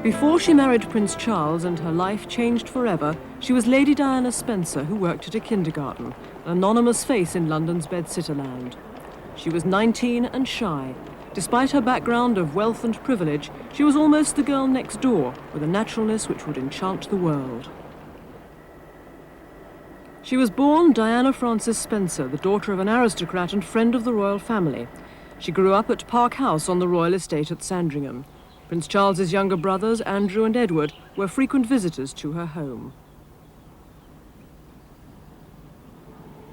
Before she married Prince Charles and her life changed forever, she was Lady Diana Spencer, who worked at a kindergarten, an anonymous face in London's Bedsitterland. She was 19 and shy. Despite her background of wealth and privilege, she was almost the girl next door, with a naturalness which would enchant the world. She was born Diana Frances Spencer, the daughter of an aristocrat and friend of the royal family. She grew up at Park House on the royal estate at Sandringham. Prince Charles's younger brothers, Andrew and Edward, were frequent visitors to her home.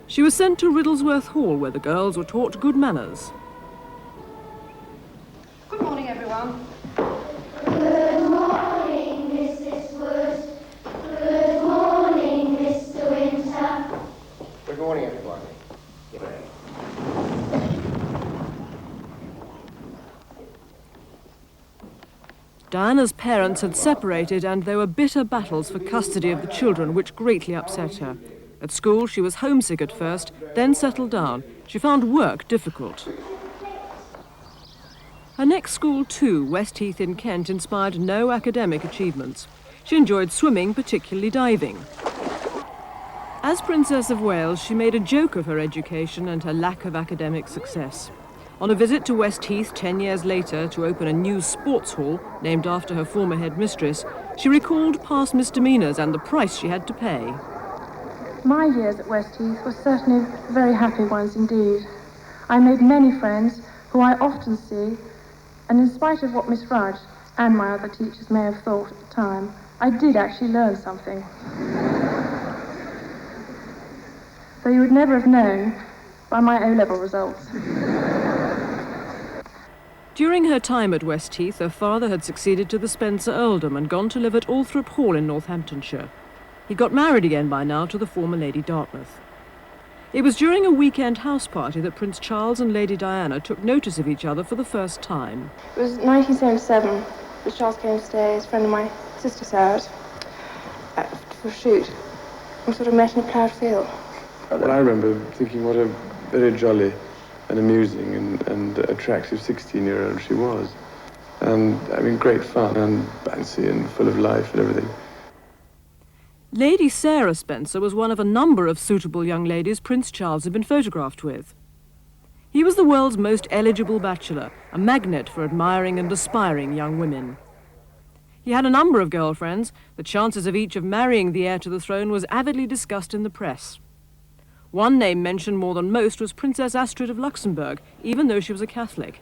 She was sent to Riddlesworth Hall, where the girls were taught good manners. Good morning, everyone. Good morning, Mrs. Wood. Good morning, Mr. Winter. Good morning, everyone. Diana's parents had separated and there were bitter battles for custody of the children, which greatly upset her. At school, she was homesick at first, then settled down. She found work difficult. Her next school, too, Westheath in Kent, inspired no academic achievements. She enjoyed swimming, particularly diving. As Princess of Wales, she made a joke of her education and her lack of academic success. On a visit to Westheath 10 years later to open a new sports hall named after her former headmistress, she recalled past misdemeanours and the price she had to pay. My years at Westheath were certainly very happy ones indeed. I made many friends who I often see, and in spite of what Miss Rudge and my other teachers may have thought at the time, I did actually learn something. Though you would never have known by my O-level results. During her time at Westheath, her father had succeeded to the Spencer earldom and gone to live at Althorp Hall in Northamptonshire. He got married again by now to the former Lady Dartmouth. It was during a weekend house party that Prince Charles and Lady Diana took notice of each other for the first time. It was 1977. Prince Charles came to stay as a friend of my sister Sarah's for a shoot. We sort of met in a ploughed field. Well, I remember thinking what a very jolly and amusing and attractive 16-year-old she was. And, I mean, great fun and bouncy and full of life and everything. Lady Sarah Spencer was one of a number of suitable young ladies Prince Charles had been photographed with. He was the world's most eligible bachelor, a magnet for admiring and aspiring young women. He had a number of girlfriends. The chances of each of marrying the heir to the throne was avidly discussed in the press. One name mentioned more than most was Princess Astrid of Luxembourg, even though she was a Catholic.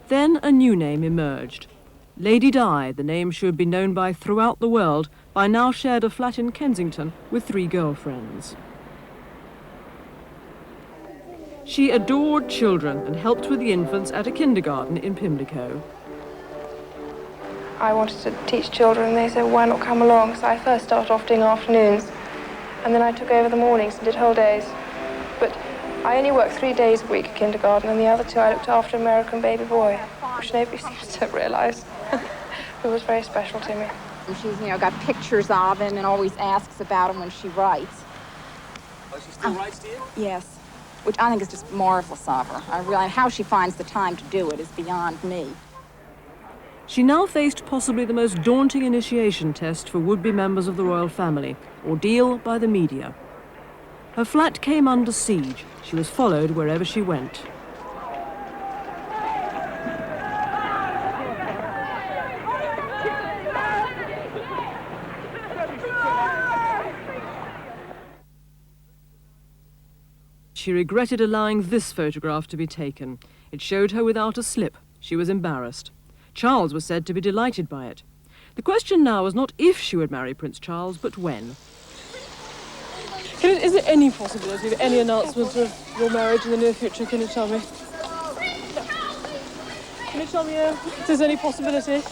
Then a new name emerged. Lady Di, the name she would be known by throughout the world, by now shared a flat in Kensington with 3 girlfriends. She adored children and helped with the infants at a kindergarten in Pimlico. I wanted to teach children, and they said, why not come along? So I first started off doing afternoons, and then I took over the mornings and did whole days. But I only worked 3 days a week at kindergarten, and the other 2 I looked after American baby boy, which nobody seems to realise. It was very special to me. She's, got pictures of him and always asks about him when she writes. Oh, she still writes to you? Yes. which I think is just marvelous of her. I realize how she finds the time to do it is beyond me. She now faced possibly the most daunting initiation test for would-be members of the royal family, ordeal by the media. Her flat came under siege. She was followed wherever she went. She regretted allowing this photograph to be taken. It showed her without a slip. She was embarrassed. Charles was said to be delighted by it. The question now was not if she would marry Prince Charles, but when. Is there any possibility of any announcement of your marriage in the near future? Can you tell me? Can you tell me if there's any possibility?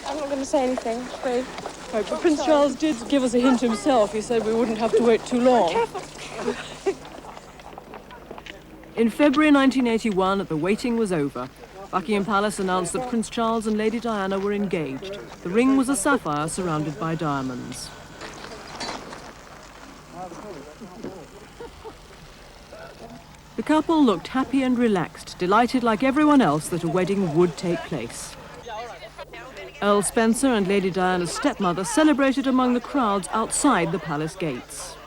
I'm not going to say anything, afraid. Right, but Prince Charles did give us a hint himself. He said we wouldn't have to wait too long. In February 1981, the waiting was over. Buckingham Palace announced that Prince Charles and Lady Diana were engaged. The ring was a sapphire surrounded by diamonds. The couple looked happy and relaxed, delighted like everyone else that a wedding would take place. Earl Spencer and Lady Diana's stepmother celebrated among the crowds outside the palace gates.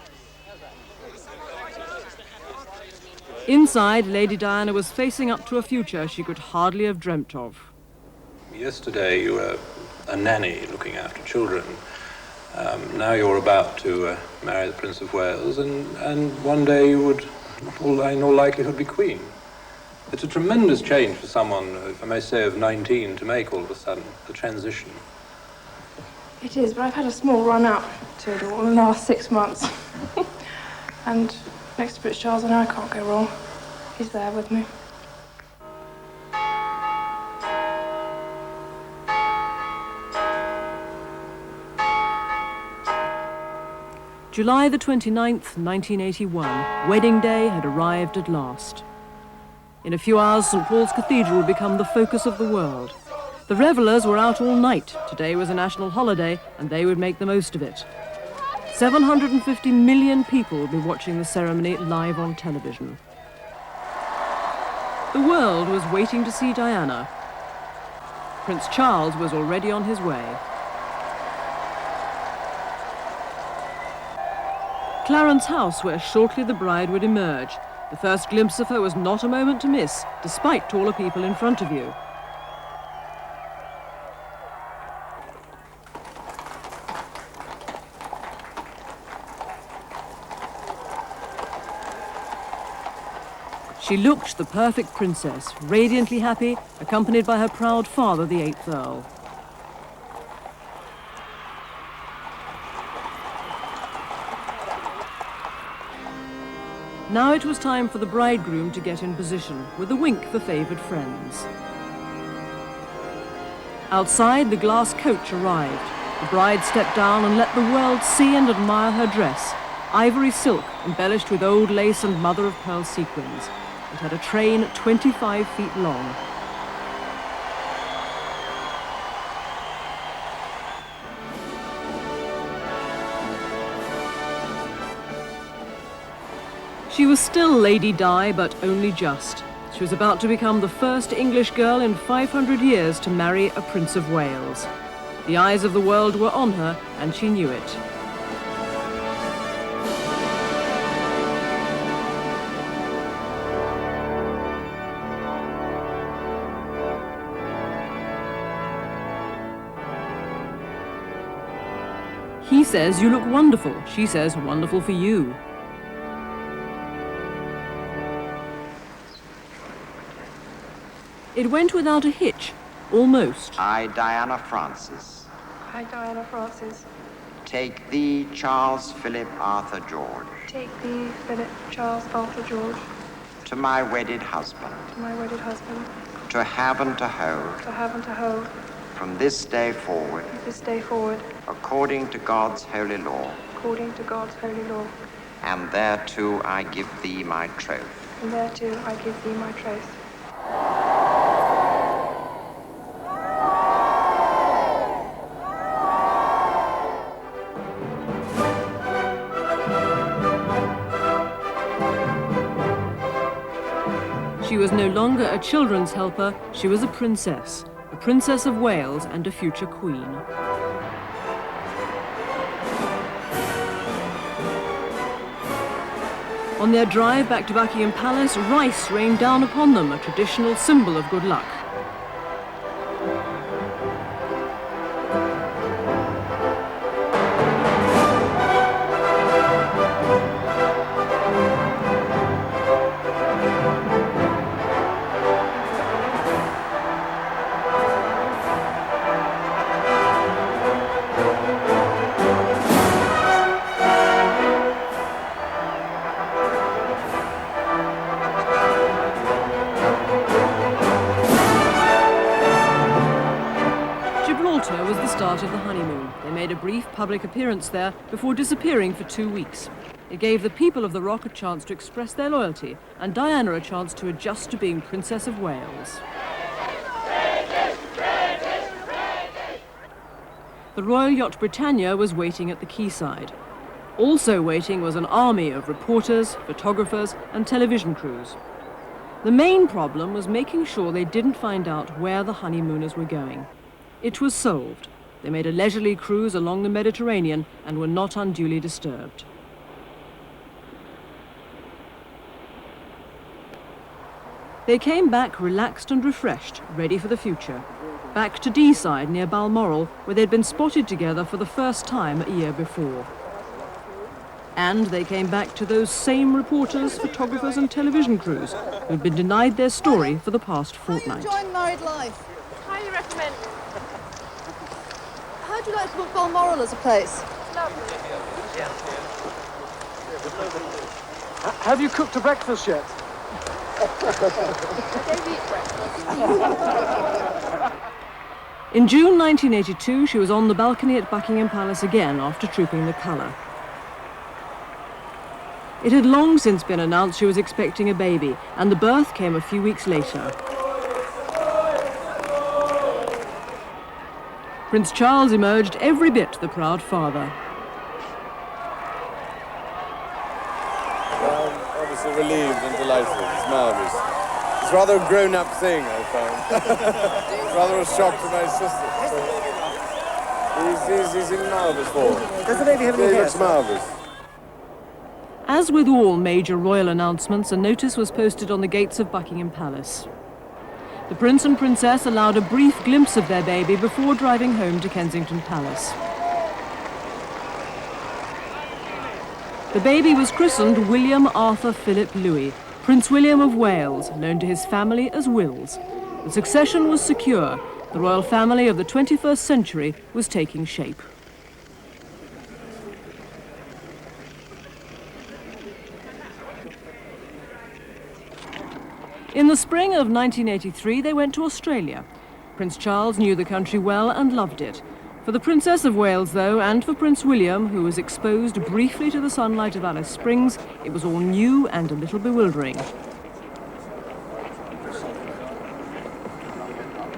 Inside, Lady Diana was facing up to a future she could hardly have dreamt of. Yesterday you were a nanny looking after children. Now you're about to marry the Prince of Wales, and one day you would, in all likelihood, be Queen. It's a tremendous change for someone, if I may say, of 19 to make all of a sudden, the transition. It is, but I've had a small run out to it all in the last 6 months. And next to Prince Charles, I know I can't go wrong. He's there with me. July the 29th, 1981, wedding day had arrived at last. In a few hours, St. Paul's Cathedral would become the focus of the world. The revellers were out all night. Today was a national holiday, and they would make the most of it. 750 million people would be watching the ceremony live on television. The world was waiting to see Diana. Prince Charles was already on his way. Clarence House, where shortly the bride would emerge. The first glimpse of her was not a moment to miss, despite taller people in front of you. She looked the perfect princess, radiantly happy, accompanied by her proud father, the 8th Earl. Now it was time for the bridegroom to get in position, with a wink for favoured friends. Outside, the glass coach arrived. The bride stepped down and let the world see and admire her dress. Ivory silk, embellished with old lace and mother-of-pearl sequins. It had a train 25 feet long. She was still Lady Di, but only just. She was about to become the first English girl in 500 years to marry a Prince of Wales. The eyes of the world were on her, and she knew it. He says you look wonderful. She says wonderful for you. It went without a hitch, almost. I, Diana Frances, I, Diana Frances, take thee, Charles Philip Arthur George, take thee, Philip Charles Arthur George, to my wedded husband, to my wedded husband, to have and to hold, to have and to hold, from this day forward, from this day forward, according to God's holy law, according to God's holy law, and thereto I give thee my troth. and thereto I give thee my troth. longer a children's helper, she was a princess of Wales and a future queen. On their drive back to Buckingham Palace, rice rained down upon them, a traditional symbol of good luck. Was the start of the honeymoon. They made a brief public appearance there before disappearing for 2 weeks. It gave the people of the Rock a chance to express their loyalty and Diana a chance to adjust to being Princess of Wales. The Royal Yacht Britannia was waiting at the quayside. Also waiting was an army of reporters, photographers and television crews. The main problem was making sure they didn't find out where the honeymooners were going. It was solved. They made a leisurely cruise along the Mediterranean and were not unduly disturbed. They came back relaxed and refreshed, ready for the future. Back to Deeside near Balmoral, where they'd been spotted together for the first time a year before. And they came back to those same reporters, photographers and television crews who'd been denied their story for the past fortnight. How are you enjoying married life? Highly recommend. How do you like to book Balmoral as a place? Have you cooked a breakfast yet? In June 1982, she was on the balcony at Buckingham Palace again after trooping the colour. It had long since been announced she was expecting a baby, and the birth came a few weeks later. Prince Charles emerged every bit the proud father. I'm obviously relieved and delighted. It's marvellous. It's rather a grown-up thing, I found. It's rather a shock to my sister. He's in marvellous form. Does the baby have any hair? He looks marvellous. As with all major royal announcements, a notice was posted on the gates of Buckingham Palace. The Prince and Princess allowed a brief glimpse of their baby before driving home to Kensington Palace. The baby was christened William Arthur Philip Louis, Prince William of Wales, known to his family as Wills. The succession was secure. The royal family of the 21st century was taking shape. In the spring of 1983, they went to Australia. Prince Charles knew the country well and loved it. For the Princess of Wales, though, and for Prince William, who was exposed briefly to the sunlight of Alice Springs, it was all new and a little bewildering.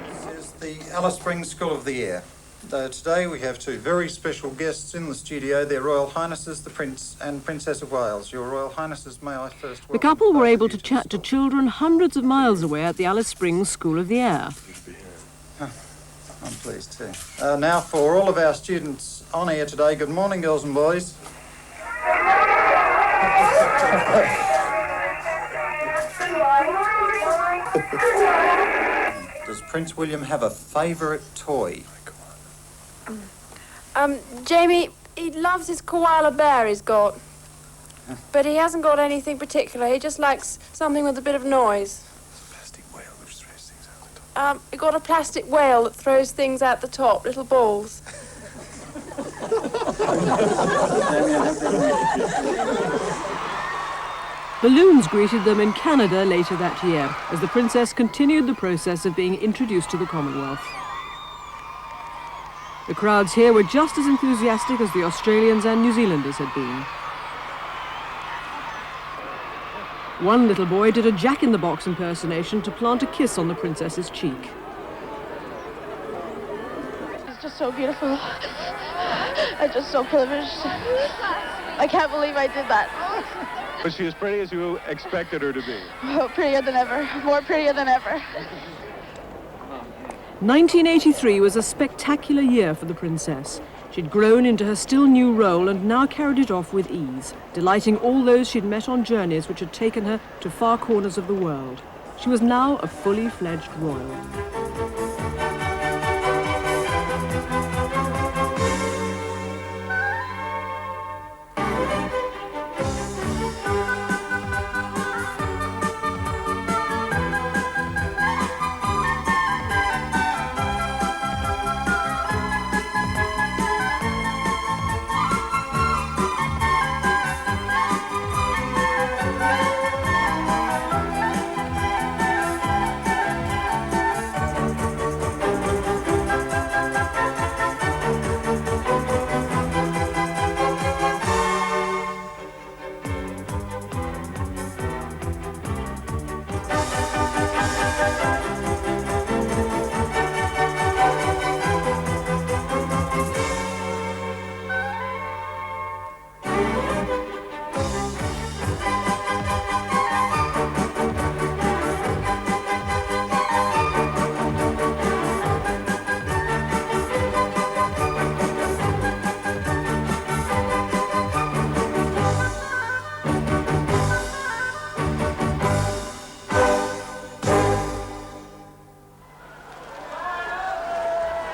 This is the Alice Springs School of the Air. Today we have two very special guests in the studio, their Royal Highnesses, the Prince and Princess of Wales. Your Royal Highnesses, may I first welcome... The couple were able to chat to children hundreds of miles away at the Alice Springs School of the Air. I'm pleased too. Now for all of our students on air today, good morning, girls and boys. Does Prince William have a favourite toy? Jamie, he loves his koala bear he's got. But he hasn't got anything particular. He just likes something with a bit of noise. Plastic whale which throws things out the top. He got a plastic whale that throws things out the top, little balls. Balloons greeted them in Canada later that year, as the princess continued the process of being introduced to the Commonwealth. The crowds here were just as enthusiastic as the Australians and New Zealanders had been. One little boy did a Jack-in-the-Box impersonation to plant a kiss on the princess's cheek. It's just so beautiful. I'm just so privileged. I can't believe I did that. Was she as pretty as you expected her to be? Oh, prettier than ever. More prettier than ever. 1983 was a spectacular year for the princess. She'd grown into her still new role and now carried it off with ease, delighting all those she'd met on journeys which had taken her to far corners of the world. She was now a fully fledged royal.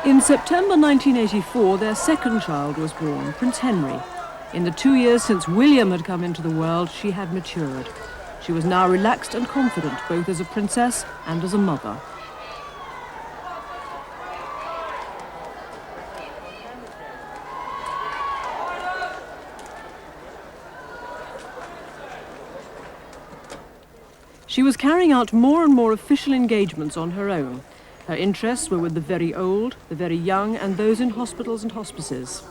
In September 1984, their second child was born, Prince Henry. In the 2 years since William had come into the world, she had matured. She was now relaxed and confident, both as a princess and as a mother. She was carrying out more and more official engagements on her own. Her interests were with the very old, the very young, and those in hospitals and hospices.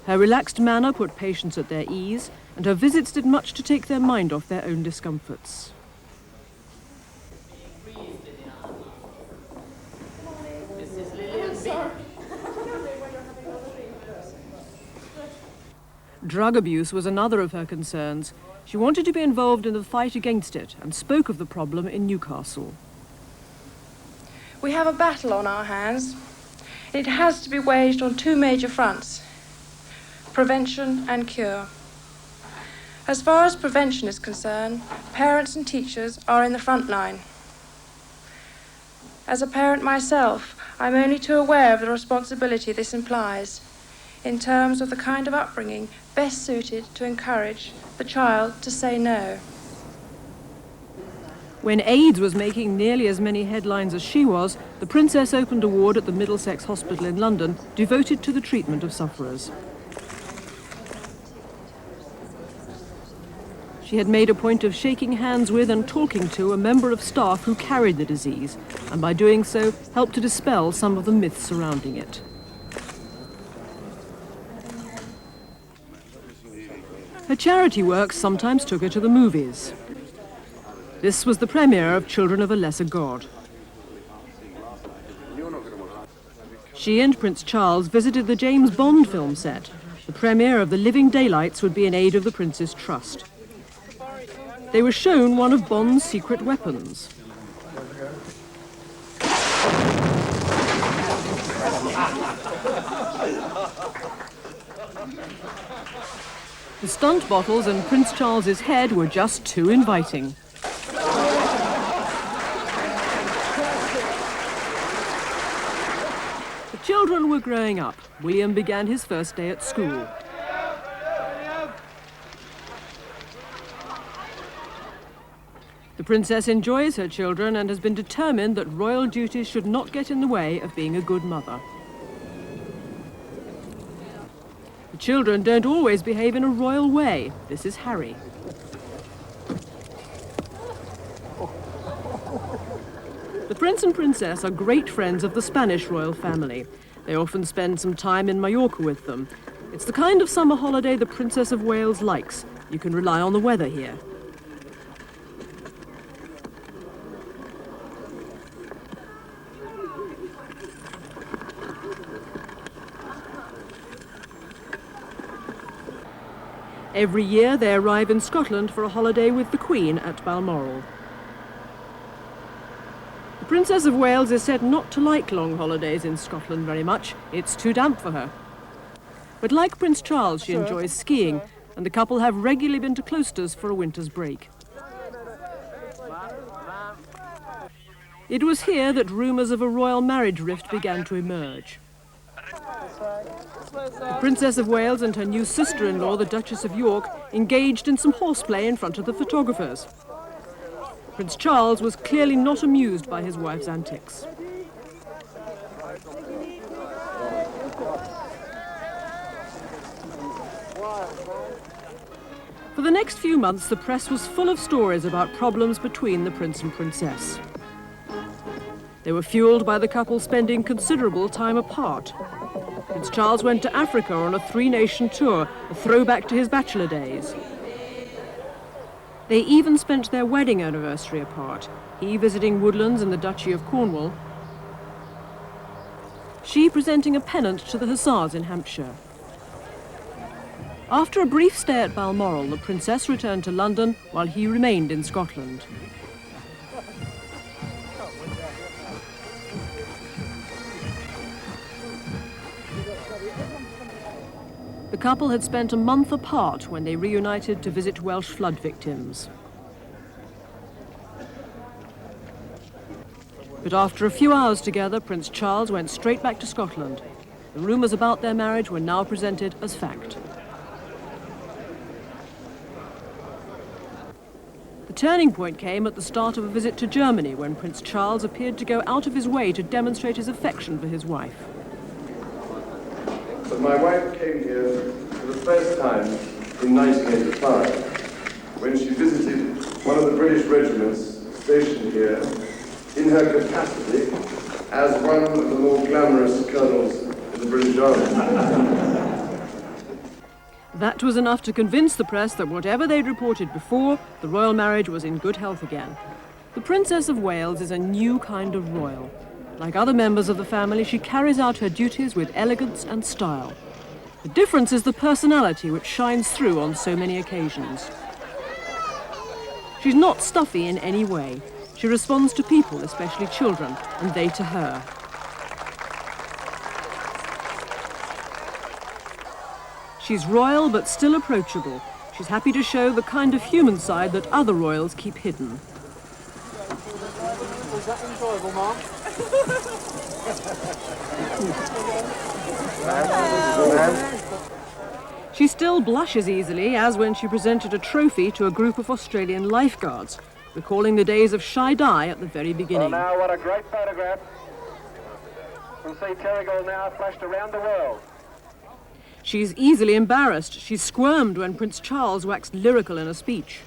Her relaxed manner put patients at their ease, and her visits did much to take their mind off their own discomforts. Drug abuse was another of her concerns. She wanted to be involved in the fight against it and spoke of the problem in Newcastle. We have a battle on our hands. It has to be waged on two major fronts: prevention and cure. As far as prevention is concerned, parents and teachers are in the front line. As a parent myself, I'm only too aware of the responsibility this implies in terms of the kind of upbringing best suited to encourage the child to say no. When AIDS was making nearly as many headlines as she was, the princess opened a ward at the Middlesex Hospital in London devoted to the treatment of sufferers. She had made a point of shaking hands with and talking to a member of staff who carried the disease, and by doing so, helped to dispel some of the myths surrounding it. Her charity work sometimes took her to the movies. This was the premiere of Children of a Lesser God. She and Prince Charles visited the James Bond film set. The premiere of The Living Daylights would be in aid of the Prince's Trust. They were shown one of Bond's secret weapons. The stunt bottles and Prince Charles's head were just too inviting. The children were growing up. William began his first day at school. The princess enjoys her children and has been determined that royal duties should not get in the way of being a good mother. The children don't always behave in a royal way. This is Harry. The prince and princess are great friends of the Spanish royal family. They often spend some time in Mallorca with them. It's the kind of summer holiday the Princess of Wales likes. You can rely on the weather here. Every year they arrive in Scotland for a holiday with the Queen at Balmoral. The Princess of Wales is said not to like long holidays in Scotland very much. It's too damp for her. But like Prince Charles, she enjoys skiing, and the couple have regularly been to Cloisters for a winter's break. It was here that rumours of a royal marriage rift began to emerge. The Princess of Wales and her new sister-in-law, the Duchess of York, engaged in some horseplay in front of the photographers. Prince Charles was clearly not amused by his wife's antics. For the next few months, the press was full of stories about problems between the Prince and Princess. They were fueled by the couple spending considerable time apart. Prince Charles went to Africa on a three-nation tour, a throwback to his bachelor days. They even spent their wedding anniversary apart, he visiting woodlands in the Duchy of Cornwall, she presenting a pennant to the Hussars in Hampshire. After a brief stay at Balmoral, the Princess returned to London while he remained in Scotland. The couple had spent a month apart when they reunited to visit Welsh flood victims. But after a few hours together, Prince Charles went straight back to Scotland. The rumours about their marriage were now presented as fact. The turning point came at the start of a visit to Germany when Prince Charles appeared to go out of his way to demonstrate his affection for his wife. But my wife came here for the first time in 1985, when she visited one of the British regiments stationed here in her capacity as one of the more glamorous colonels in the British Army. That was enough to convince the press that whatever they'd reported before, the royal marriage was in good health again. The Princess of Wales is a new kind of royal. Like other members of the family, she carries out her duties with elegance and style. The difference is the personality which shines through on so many occasions. She's not stuffy in any way. She responds to people, especially children, and they to her. She's royal but still approachable. She's happy to show the kind of human side that other royals keep hidden. Was that enjoyable, Mark? She still blushes easily, as when she presented a trophy to a group of Australian lifeguards, recalling the days of shy Di at the very beginning. Well, now, what a great photograph. We'll see Terrigal now flashed around the world. She's easily embarrassed. She squirmed when Prince Charles waxed lyrical in a speech.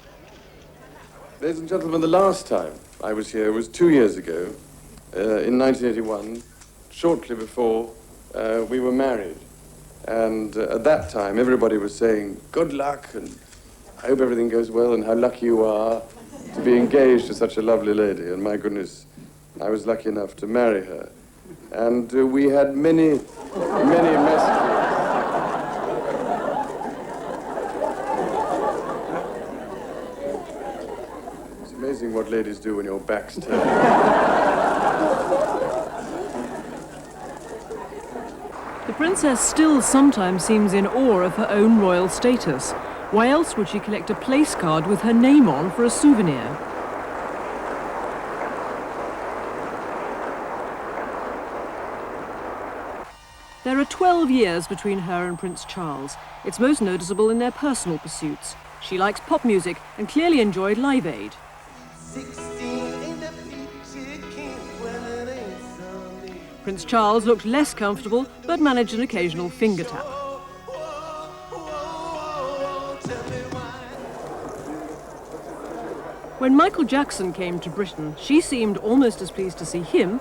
Ladies and gentlemen, the last time I was here was 2 years ago, in 1981, shortly before we were married. And at that time, everybody was saying, good luck, and I hope everything goes well, and how lucky you are to be engaged to such a lovely lady. And my goodness, I was lucky enough to marry her. And we had many, many messages. It's amazing what ladies do when your back's turned. The princess still sometimes seems in awe of her own royal status. Why else would she collect a place card with her name on for a souvenir? There are 12 years between her and Prince Charles. It's most noticeable in their personal pursuits. She likes pop music and clearly enjoyed Live Aid. Prince Charles looked less comfortable, but managed an occasional finger tap. When Michael Jackson came to Britain, she seemed almost as pleased to see him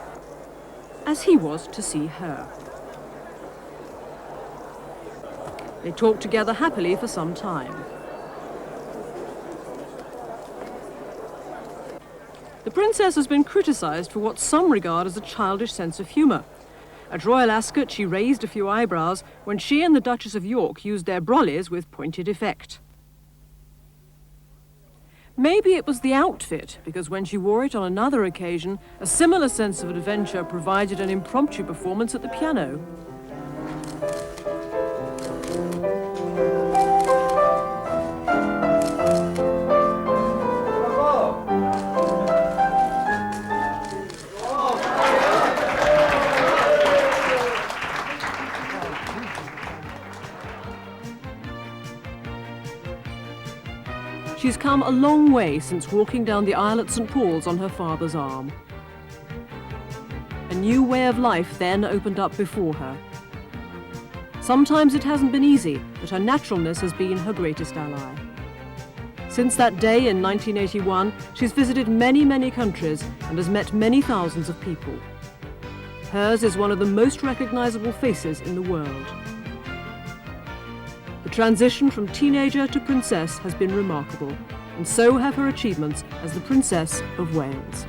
as he was to see her. They talked together happily for some time. The princess has been criticised for what some regard as a childish sense of humour. At Royal Ascot, she raised a few eyebrows when she and the Duchess of York used their brollies with pointed effect. Maybe it was the outfit, because when she wore it on another occasion, a similar sense of adventure provided an impromptu performance at the piano. She's come a long way since walking down the aisle at St. Paul's on her father's arm. A new way of life then opened up before her. Sometimes it hasn't been easy, but her naturalness has been her greatest ally. Since that day in 1981, she's visited many, many countries and has met many thousands of people. Hers is one of the most recognizable faces in the world. The transition from teenager to princess has been remarkable, and so have her achievements as the Princess of Wales.